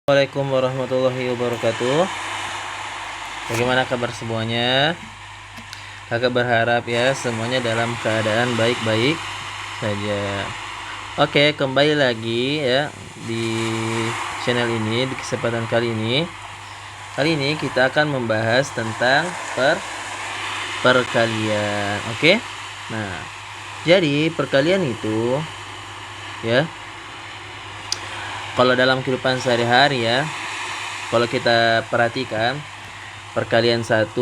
Assalamualaikum warahmatullahi wabarakatuh. Bagaimana kabar semuanya? Kakak berharap ya semuanya dalam keadaan baik-baik saja. Oke, kembali lagi ya di channel ini di kesempatan kali ini. Kali ini kita akan membahas tentang perkalian. Oke? Nah, jadi perkalian itu ya, kalau dalam kehidupan sehari-hari ya, kalau kita perhatikan perkalian 1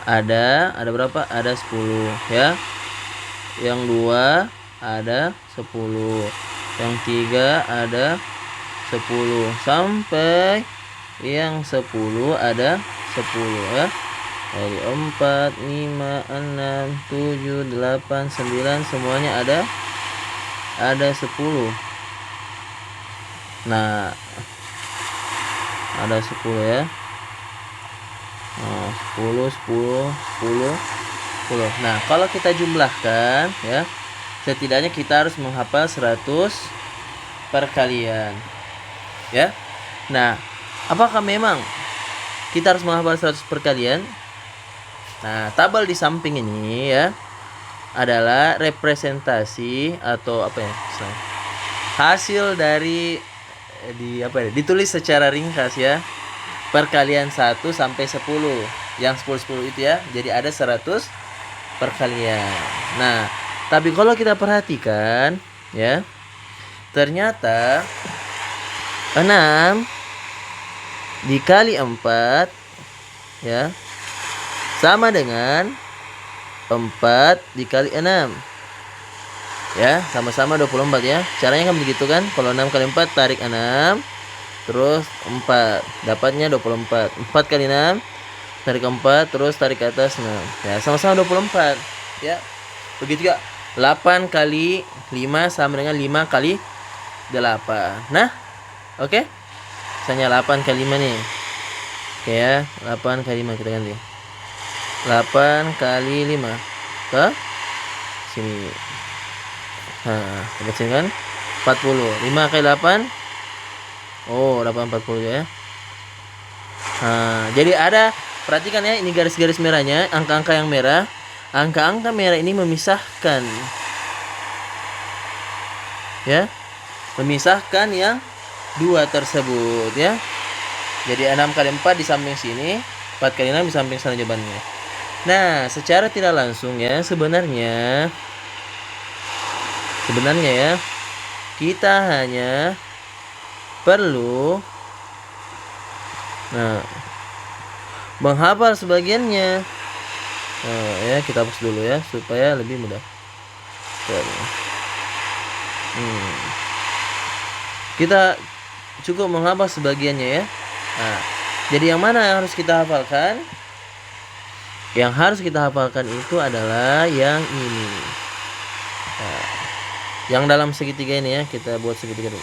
ada berapa? Ada 10 ya. Yang 2 ada 10. Yang 3 ada 10 sampai yang 10 ada 10 ya. Jadi 4, 5, 6, 7, 8, 9 semuanya ada 10. Nah, ada 10 ya. Nah, 10. Nah, kalau kita jumlahkan ya, setidaknya kita harus menghafal 100 perkalian. Ya. Nah, apakah memang kita harus menghafal 100 perkalian? Nah, tabel di samping ini ya adalah representasi atau apa ya? Hasil dari ditulis secara ringkas ya. Perkalian 1 sampai 10. Yang 10 itu ya. Jadi ada 100 perkalian. Nah, tapi kalau kita perhatikan ya, ternyata 6 dikali 4 ya sama dengan 4 dikali 6 ya, sama-sama 24 ya. Caranya kan begitu kan. Kalau 6 kali 4 tarik 6, terus 4, dapatnya 24. 4 kali 6 tarik 4, terus tarik ke atas 6 ya, sama-sama 24 ya. Begitu juga 8 kali 5 sama dengan 5 kali 8. Nah, oke. Misalnya 8 kali 5 nih. Oke ya, 8 kali 5 kita ganti. 8 kali 5 ke sini. Nah, kita sini kan 40. 5 kali 8. Oh, 8 40 ya. Nah, jadi ada, perhatikan ya, ini garis-garis merahnya, angka-angka yang merah. Angka-angka merah ini memisahkan ya. Memisahkan yang 2 tersebut ya. Jadi 6 kali 4 di samping sini, 4 kali 6 di samping sana jawabannya. Nah, secara tidak langsung ya, sebenarnya ya, kita hanya perlu menghafal sebagiannya. Ya, kita hapus dulu ya supaya lebih mudah. Kita cukup menghafal sebagiannya ya. Nah, jadi yang mana yang harus kita hafalkan? Yang harus kita hafalkan itu adalah yang ini. Nah, yang dalam segitiga ini ya, kita buat segitiga dulu.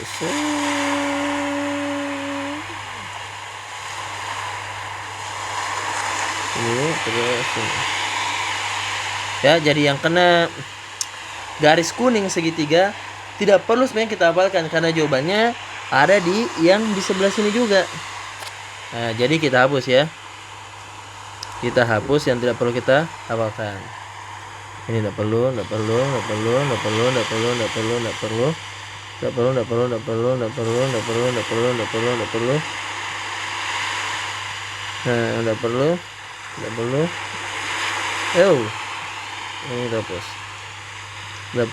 Ini terus ini. Ya, jadi yang kena garis kuning segitiga tidak perlu sebenarnya kita hafalkan karena jawabannya ada di yang di sebelah sini juga. Nah, jadi kita hapus ya. Kita hapus yang tidak perlu kita hafalkan. Ini tidak perlu. Nah, tidak perlu. Ini hapus. Tidak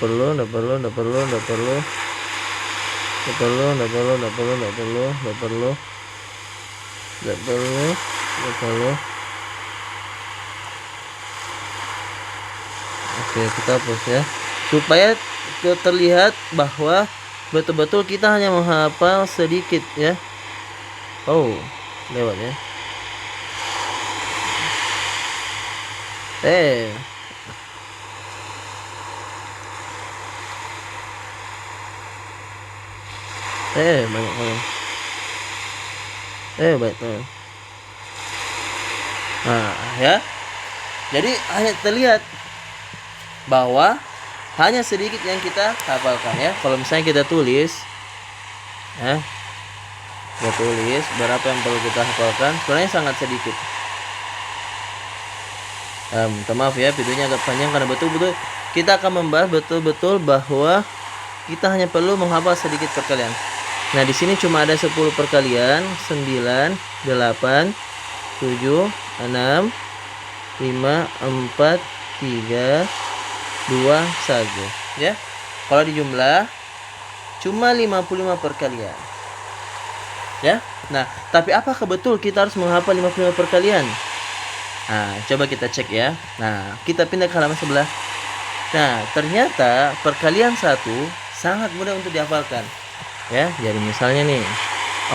perlu. Oke, kita hapus ya, supaya terlihat bahwa betul-betul kita hanya menghafal sedikit ya. Oh, lewat ya. Banyak banget. Baik tuh. Nah, ya. Jadi hanya terlihat bahwa hanya sedikit yang kita hafalkan ya. Kalau misalnya kita tulis Ya, kita tulis berapa yang perlu kita hafalkan. Sebenarnya sangat sedikit. Minta maaf ya, videonya agak panjang karena betul-betul kita akan membahas betul-betul bahwa kita hanya perlu menghafal sedikit perkalian. Nah, di sini cuma ada 10 perkalian, 9, 8, 7, 6, 5, 4, 3, 2, 1. Ya. Kalau dijumlah cuma 55 perkalian. Ya. Nah, tapi apakah betul kita harus menghafal 55 perkalian? Nah, coba kita cek ya. Nah, kita pindah ke halaman sebelah. Nah, ternyata perkalian 1 sangat mudah untuk dihafalkan. Ya, jadi misalnya nih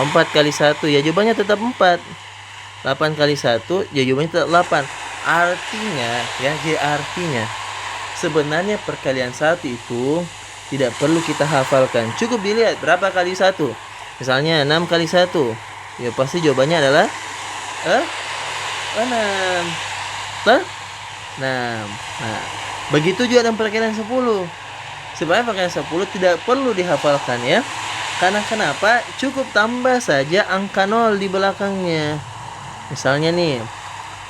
4 kali 1, ya jawabannya tetap 4. 8 kali 1, ya jawabannya tetap 8. Artinya, ya, artinya sebenarnya perkalian 1 itu tidak perlu kita hafalkan. Cukup dilihat berapa kali 1. Misalnya 6 kali 1, ya pasti jawabannya adalah 6. 6. Nah, begitu juga dengan perkalian 10. Sebenarnya perkalian 10 tidak perlu dihafalkan ya. Karena kenapa? Cukup tambah saja angka 0 di belakangnya. Misalnya nih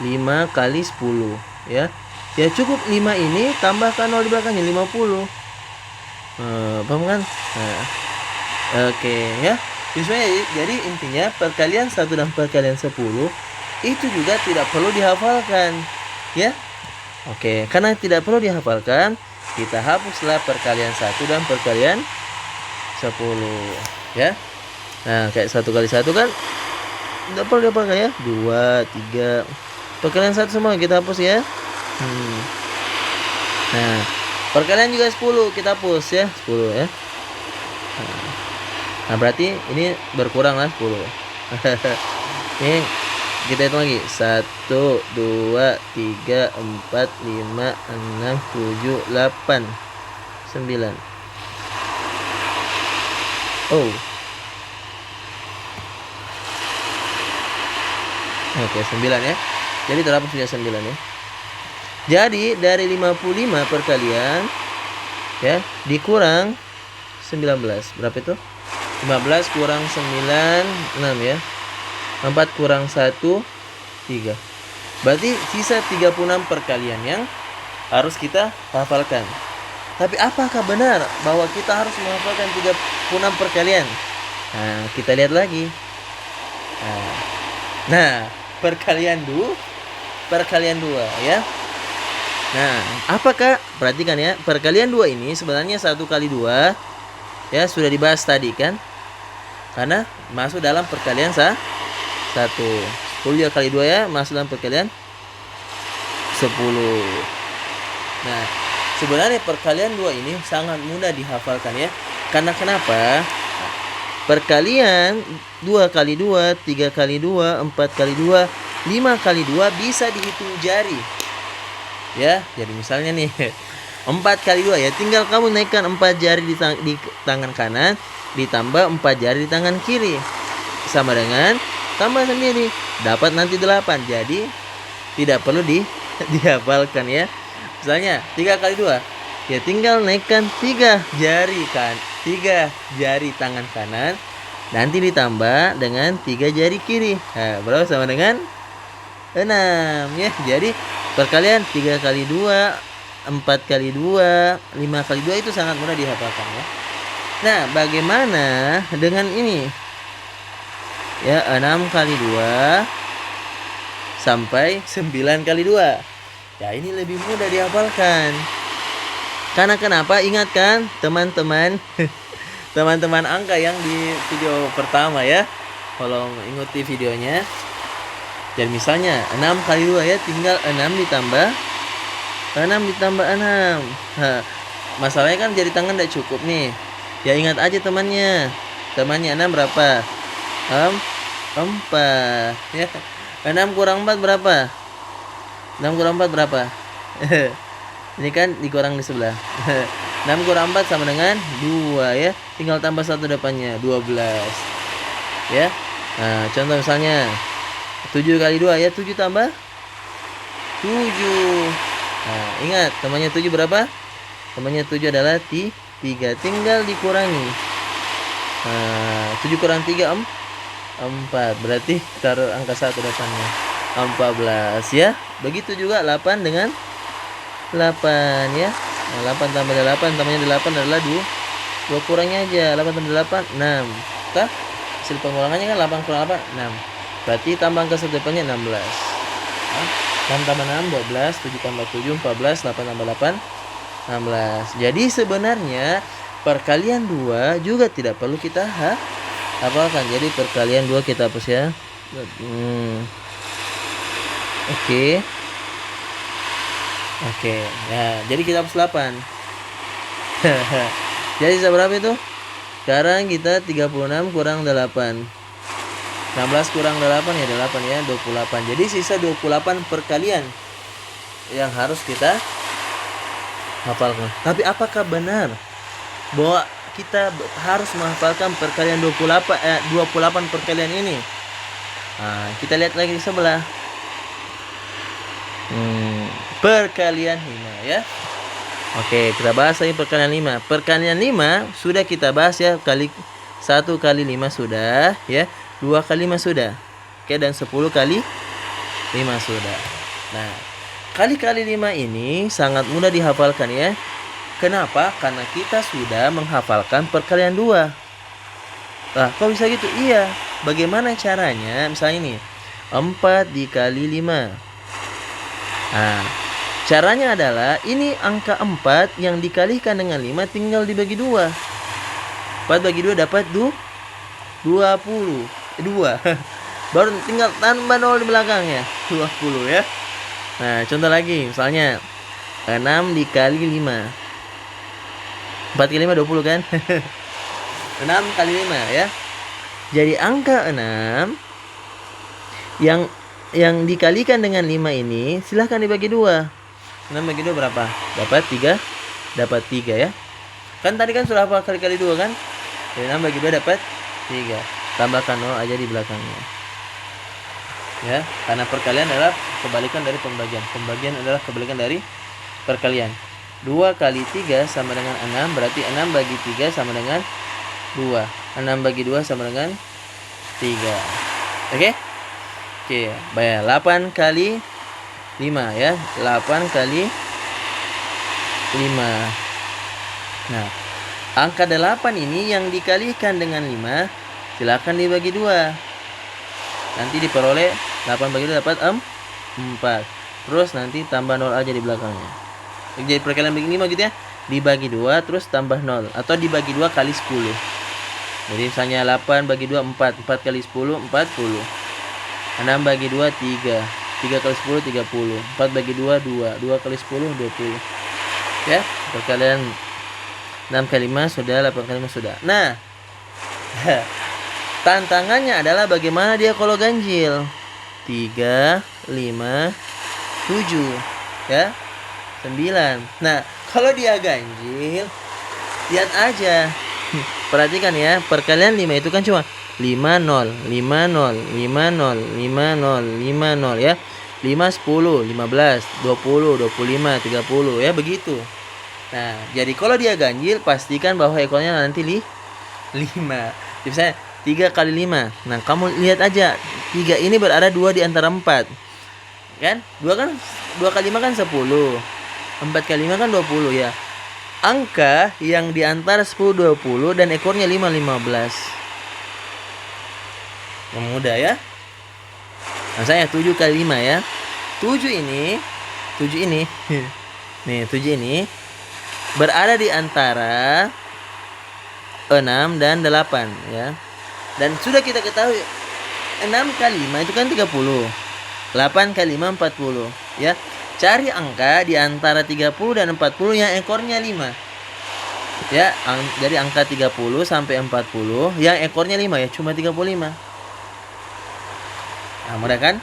5 kali 10 ya. Ya cukup 5 ini tambahkan 0 di belakangnya 50. Paham kan? Nah, oke ya. Jadi intinya perkalian 1 dan perkalian 10 itu juga tidak perlu dihafalkan ya. Oke, karena tidak perlu dihafalkan, kita hapuslah perkalian 1 dan perkalian 10 ya. Nah, kayak 1 kali 1 kan tidak perlu dihafalkan ya. 2, 3. Perkalian 1 semua kita hapus ya. Nah, perkalian juga 10 kita hapus ya. 10 ya. Nah, berarti ini berkurang lah 10. Ini kita hitung lagi. 1, 2, 3, 4, 5, 6, 7, 8, 9. Oh. Oke, 9 ya. Jadi terhapus sudah 9 ya. Jadi dari 55 perkalian ya dikurang 19. Berapa itu? 15 kurang 9, 6 ya. 4 kurang 1, 3. Berarti sisa 36 perkalian yang harus kita hafalkan. Tapi apakah benar bahwa kita harus menghafalkan 36 perkalian? Nah, kita lihat lagi. Nah, perkalian 2 ya. Nah, apakah perhatikan ya, perkalian 2 ini sebenarnya 1 kali 2 ya sudah dibahas tadi kan? Karena masuk dalam perkalian 1. 10 kali 2 ya masuk dalam perkalian 10. Nah, sebenarnya perkalian 2 ini sangat mudah dihafalkan ya. Karena kenapa? Perkalian 2 kali 2, 3 kali 2, 4 kali 2, 5 kali 2 bisa dihitung jari. Ya, jadi misalnya nih 4 kali 2 ya, tinggal kamu naikkan 4 jari di tangan kanan ditambah 4 jari di tangan kiri. Sama dengan tambah sendiri, dapat nanti 8. Jadi tidak perlu dihafalkan ya. Misalnya 3 kali 2, ya tinggal naikkan 3 jari kan, 3 jari tangan kanan nanti ditambah dengan 3 jari kiri. Nah, berapa? Sama dengan 6 ya. Jadi perkalian 3 kali 2, 4 kali 2, 5 kali 2 itu sangat mudah dihafalkan ya. Nah, bagaimana dengan ini? Ya, 6 kali 2 sampai 9 kali 2. Ya, ini lebih mudah dihafalkan. Karena kenapa? Ingat kan teman-teman teman-teman angka yang di video pertama ya. Kalau mengikuti videonya. Dan misalnya 6 kali 2 ya, tinggal 6 ditambah 6. Nah, masalahnya kan jari tangan tidak cukup nih. Ya ingat aja temannya 6 berapa? 4 ya. 6 kurang 4 berapa? 6 kurang 4 berapa? Ini kan dikurang di sebelah. 6 kurang 4 sama dengan 2 ya. Tinggal tambah 1 depannya, 12. Ya. Nah, contoh misalnya 7 kali 2 ya, 7 tambah 7. Nah, ingat temannya 7 berapa? Temannya 7 adalah 3. Tinggal dikurangi. 7 kurang 3 4. Berarti taruh angka 1 depannya. 14 ya. Begitu juga 8 dengan 8 ya. Nah, 8 tambah 8 tambahnya 8 adalah 2 kurangnya aja. 8 tambah 8 6. Kah? Hasil pengulangannya kan 8 kurang 8 6. Berarti tambah angka 1 depannya 16. 6 tambah 6 12, 7 tambah 7 14, 8 tambah 8 16. Jadi sebenarnya perkalian 2 juga tidak perlu kita hafalkan. Jadi perkalian 2 kita hapus ya. Oke. Nah, jadi kita hapus 8. Jadi berapa itu? Sekarang kita 36 kurang 8. 16 kurang 8 ya 8 ya, 28. Jadi sisa 28 perkalian yang harus kita hafalkan. Tapi apakah benar bahwa kita harus menghafalkan perkalian 28 perkalian ini? Nah, kita lihat lagi di sebelah. Perkalian 5 ya. Oke, kita bahas lagi perkalian 5. Perkalian 5 sudah kita bahas ya, 1 kali 5 sudah ya, 2 kali 5 sudah. Oke, dan 10 kali 5 sudah. Nah, kali-kali 5 ini sangat mudah dihafalkan ya. Kenapa? Karena kita sudah menghafalkan perkalian 2. Kok bisa gitu? Iya. Bagaimana caranya? Misalnya ini 4 dikali 5. Nah, caranya adalah ini angka 4 yang dikalikan dengan 5 tinggal dibagi 2. 4 bagi 2 dapat 20. 2. Baru tinggal tambah 0 di belakangnya. 20 ya. Nah, contoh lagi. Misalnya 6 dikali 5. 4 kali 5 20 kan? 6 kali 5 ya. Jadi angka 6 yang dikalikan dengan 5 ini silahkan dibagi 2. 6 bagi 2 berapa? Dapat 3. Dapat 3 ya. Kan tadi kan sudah apa kali-kali 2 kan? Jadi 6 bagi 2 dapat 3. Tambahkan 0 aja di belakangnya. Ya, karena perkalian adalah kebalikan dari pembagian. Pembagian adalah kebalikan dari perkalian. 2 kali 3 sama dengan 6. Berarti 6 bagi 3 sama dengan 2. 6 bagi 2 sama dengan 3. Oke? Oke, bayar 8 kali 5 ya. 8 kali 5. Nah, angka 8 ini yang dikalikan dengan 5 silakan dibagi 2. Nanti diperoleh 8 bagi 2 dapat 4. Terus nanti tambah 0 aja di belakangnya. Jadi perkalian bagi 5 gitu ya. Dibagi 2 terus tambah 0 atau dibagi 2 kali 10. Jadi misalnya 8 bagi 2 4. 4 kali 10 40. 6 bagi 2 3. 3 kali 10 30. 4 bagi 2 2. 2 kali 10 20. Ya, perkalian 6 kali 5 sudah, 8 kali 5 sudah. Nah, tantangannya adalah bagaimana dia kalau ganjil. 3, 5, 7 ya, 9. Nah, kalau dia ganjil, lihat aja. Perhatikan ya, perkalian 5 itu kan cuma 5 0, 5 0, 5 0, 5 0, 5 0 ya. 5 10, 15, 20, 25, 30 ya, begitu. Nah, jadi kalau dia ganjil pastikan bahwa ekornya nanti 5. Jadi misalnya 3 kali 5. Nah, kamu lihat aja 3 ini berada 2 di antara 4. Kan? 2 kali 5 kan 10. 4 kali 5 kan 20 ya. Angka yang di antara 10 20 dan ekornya 5 15. Yang mudah ya. Nah, saya 7 kali 5 ya. 7 ini nih, 7 ini berada di antara 6 dan 8 ya. Dan sudah kita ketahui 6 kali 5 itu kan 30. 8 kali 5 40 ya. Cari angka di antara 30 dan 40 yang ekornya 5. Ya, jadi angka 30 sampai 40 yang ekornya 5 ya, cuma 35. Nah, mudah kan?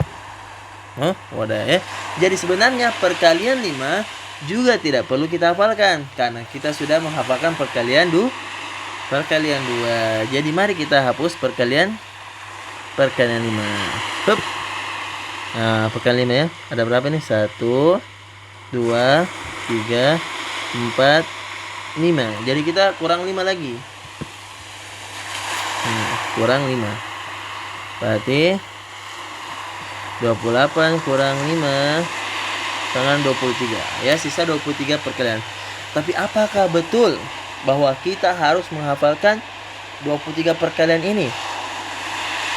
Mudah ya. Jadi sebenarnya perkalian 5 juga tidak perlu kita hafalkan karena kita sudah menghafalkan perkalian 2. Jadi mari kita hapus perkalian 5. Hup. Nah, perkalian 5 ya. Ada berapa nih? 1, 2, 3, 4, 5. Jadi kita kurang 5 lagi. kurang 5. Berarti 28 kurang 5 dengan 23. Ya, sisa 23 perkalian. Tapi apakah betul bahwa kita harus menghafalkan 23 perkalian ini?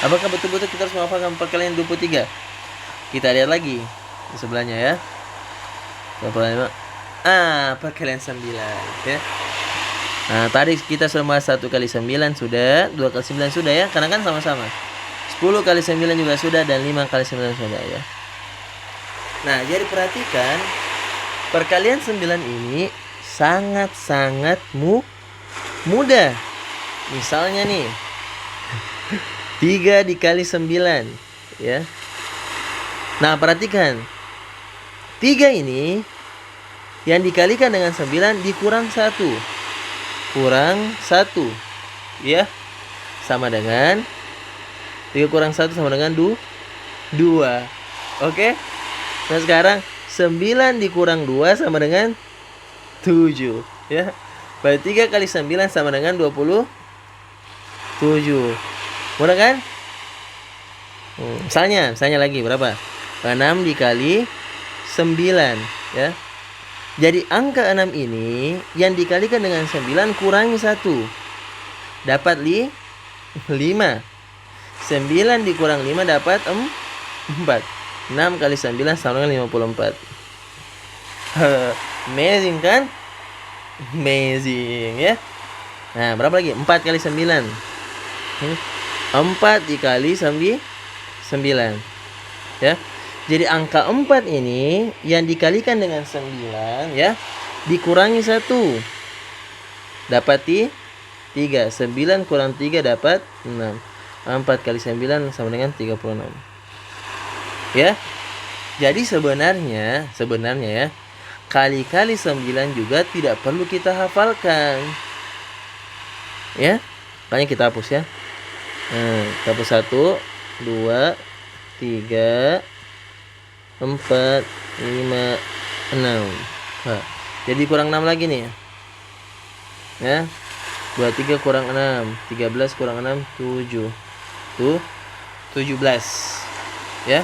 Apakah betul-betul kita harus menghafalkan perkalian 23? Kita lihat lagi di sebelahnya ya. Perkalian 9 ya. Nah, tadi kita sudah bahas 1 kali 9 sudah, 2 kali 9 sudah ya, karena kan sama-sama. 10 kali 9 juga sudah, dan 5 kali 9 sudah ya. Nah, jadi perhatikan, perkalian 9 ini sangat-sangat mudah. Misalnya nih, 3 dikali 9 ya. Nah, perhatikan, 3 ini yang dikalikan dengan 9 dikurang 1. Kurang 1 ya, sama dengan 3 kurang 1 sama dengan 2. Oke. Nah, sekarang 9 dikurang 2 sama dengan 7 ya. Berarti 3 kali 9 sama dengan 27. Mudah kan? Misalnya lagi berapa? 6 dikali 9 ya. Jadi angka 6 ini yang dikalikan dengan 9 kurangi 1. Dapat 5. 9 dikurang 5 dapat 4. 6 kali 9 sama dengan 54. Amazing kan? Amazing ya. Nah, berapa lagi? 4 kali 9. 4 dikali 9 ya. Jadi angka 4 ini yang dikalikan dengan 9 ya, dikurangi 1. Dapat 3. 9 kurang 3 dapat 6. 4 kali 9 sama dengan 36. Ya. Jadi sebenarnya ya, kali-kali 9 juga tidak perlu kita hafalkan. Ya. Makanya kita hapus ya. Kita hapus 1, 2, 3, 4, 5, 6. Nah, jadi kurang 6 lagi nih ya. 23 kurang 6, 13 kurang 6, 7. Tuh, 17 ya.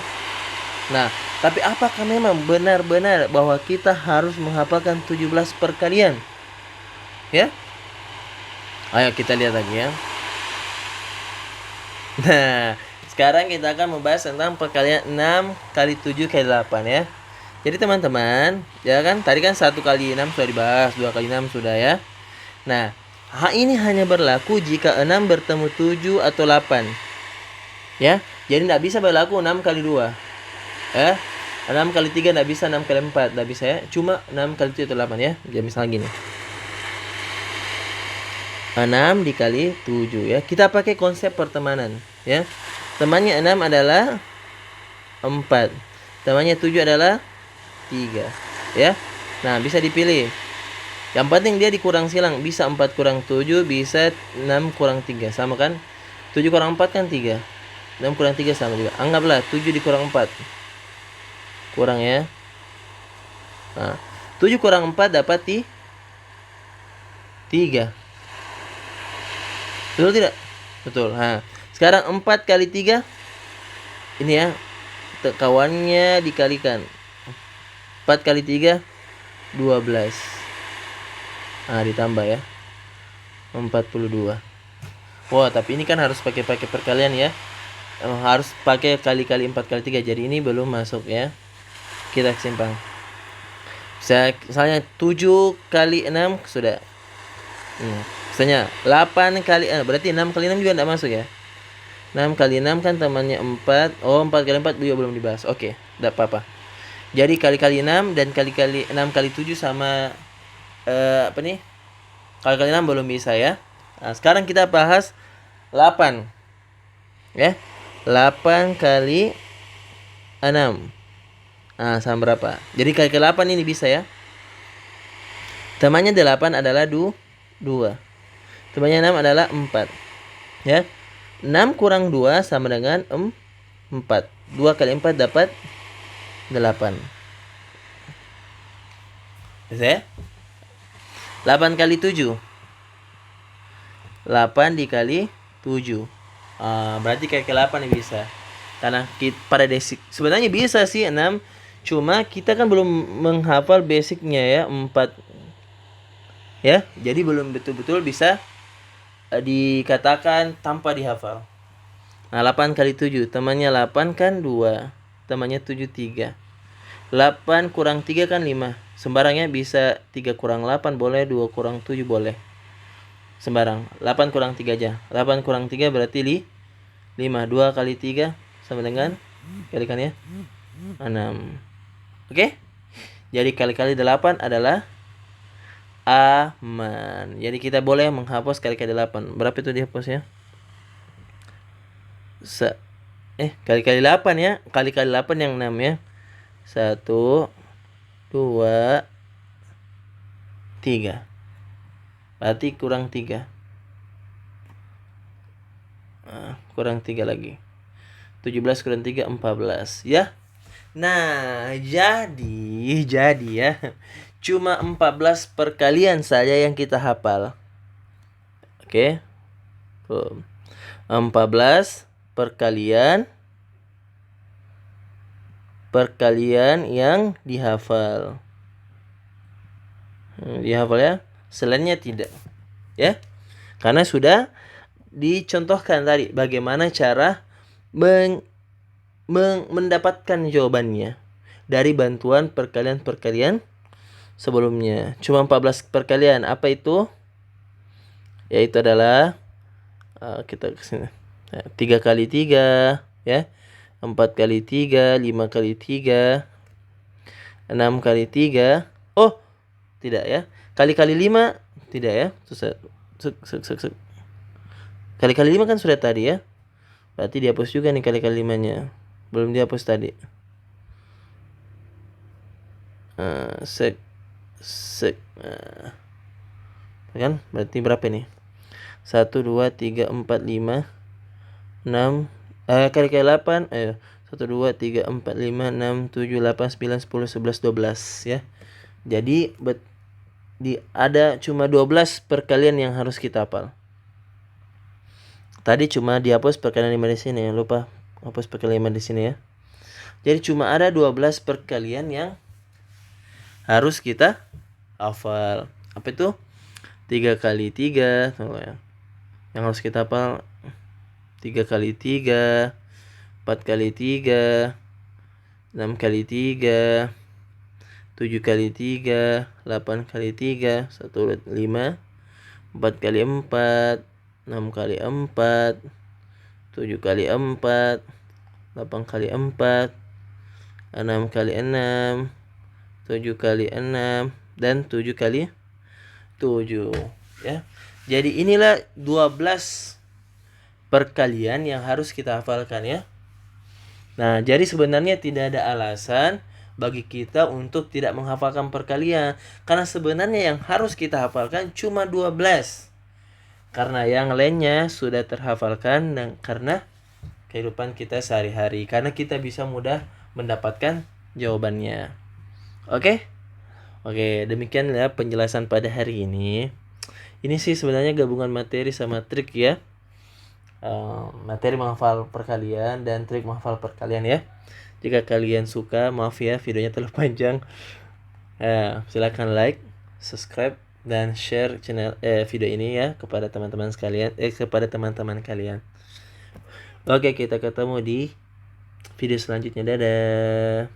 Nah, tapi apakah memang benar-benar bahwa kita harus menghafalkan 17 perkalian? Ya. Ayo kita lihat lagi ya. Nah, sekarang kita akan membahas tentang perkalian 6 kali 7 kali 8 ya. Jadi teman-teman, ya kan tadi kan 1 kali 6 sudah dibahas, 2 kali 6 sudah ya. Nah, ini hanya berlaku jika 6 bertemu 7 atau 8. Ya, jadi tidak bisa berlaku 6 kali 2. Ya, 6 kali 3 tidak bisa, 6 kali 4 tidak bisa ya. Cuma 6 kali 7 atau 8 ya. Jadi misalnya gini. 6 dikali 7 ya. Kita pakai konsep pertemanan ya. Temannya 6 adalah 4. Temannya 7 adalah 3 ya. Nah, bisa dipilih. Yang penting dia dikurang silang. Bisa 4 kurang 7, bisa 6 kurang 3. Sama kan? 7 kurang 4 kan 3. 6 kurang 3 sama juga. Anggaplah 7 dikurang 4. Kurang ya. Nah, 7 kurang 4 dapat 3. Betul tidak? Betul. Nah, sekarang 4 kali 3. Ini ya. Kawannya dikalikan. 4 kali 3 12. Nah, ditambah ya. 42. Wah, tapi ini kan harus pakai perkalian ya. Harus pakai kali-kali 4 kali 3. Jadi ini belum masuk ya. Kita simpan. Misalnya 7 kali 6 sudah. Misalnya 8 kali berarti 6 kali 6 juga tidak masuk ya. 6 kali 6 kan temannya 4. Oh, 4 kali 4 juga belum dibahas. Oke, tidak apa-apa. Jadi kali-kali 6 dan kali-kali 6 kali 7 sama apa nih? Kali-kali 6 belum bisa ya. Nah, sekarang kita bahas 8. Ya. 8 kali 6. Nah, sama berapa? Jadi kali 8 ini bisa ya. Temannya 8 adalah 2. Temannya 6 adalah 4. Ya. 6 kurang 2 sama dengan 4. 2 kali 4 dapat 8. Bisa ya? 8 kali 7. 8 dikali 7. Berarti kali 8 nih bisa. Karena pada basic sebenarnya bisa sih 6. Cuma kita kan belum menghafal basicnya ya 4. Ya, jadi belum betul-betul bisa dikatakan tanpa dihafal. Nah, 8 kali 7 temannya 8 kan 2. Temannya 7 3. 8 kurang 3 kan 5. Sembarangnya bisa 3 kurang 8 boleh, 2 kurang 7 boleh. Sembarang. 8 kurang 3 aja. 8 kurang 3 berarti 5. 2 kali 3 sama dengan kalikan ya 6. Oke? Jadi kali-kali 8 adalah aman. Jadi kita boleh menghapus kali-kali 8. Berapa itu dihapusnya? Kali-kali 8 ya. Kali-kali 8 yang 6 ya. 1 2 3. Berarti kurang 3. Kurang 3 lagi. 17 kurang 3 14 ya. Nah, jadi ya. Cuma 14 perkalian saja yang kita hafal. Oke. 14 perkalian yang dihafal. Dihafal ya. Selainnya tidak. Ya. Karena sudah dicontohkan tadi bagaimana cara mendapatkan jawabannya dari bantuan perkalian-perkalian sebelumnya. Cuma 14 perkalian. Apa itu? Yaitu adalah kita kesini 3 kali 3 ya, 4 kali 3, 5 kali 3, 6 kali 3. Oh, tidak ya. Kali-kali 5 tidak ya. Kali-kali 5 kan sudah tadi ya. Berarti dihapus juga nih kali-kali 5-nya. Belum dihapus tadi. Kan? Berarti berapa nih? 1, 2, 3, 4, 5, 6. Kali-kali 8. 1, 2, 3, 4, 5, 6, 7, 8, 9, 10, 11, 12 ya. Jadi ada cuma 12 perkalian yang harus kita hafal. Tadi cuma dihapus perkalian 5 di sini, lupa hapus perkalian 5 di sini ya. Jadi cuma ada 12 perkalian yang harus kita hafal. Apa itu? 3 kali 3 ya. Yang harus kita hafal 3 kali 3, 4 kali 3, 6 kali 3, 7 kali 3, 8 kali 3, 1, 2, 5, 4 kali 4, 6 kali 4, 7 kali 4, 8 kali 4, 6 kali 6, 7 kali 6, dan 7 kali 7 ya. Jadi inilah 12 perkalian yang harus kita hafalkan ya. Nah, jadi sebenarnya tidak ada alasan bagi kita untuk tidak menghafalkan perkalian, karena sebenarnya yang harus kita hafalkan cuma 12. Karena yang lainnya sudah terhafalkan dan karena kehidupan kita sehari-hari, karena kita bisa mudah mendapatkan jawabannya. Oke, demikian ya penjelasan pada hari ini. Ini sih sebenarnya gabungan materi sama trik ya. Materi menghafal perkalian dan trik menghafal perkalian ya. Jika kalian suka, maaf ya videonya terlalu panjang. Silakan like, subscribe, dan share channel video ini ya kepada teman-teman sekalian, kepada teman-teman kalian. Oke, kita ketemu di video selanjutnya. Dadah.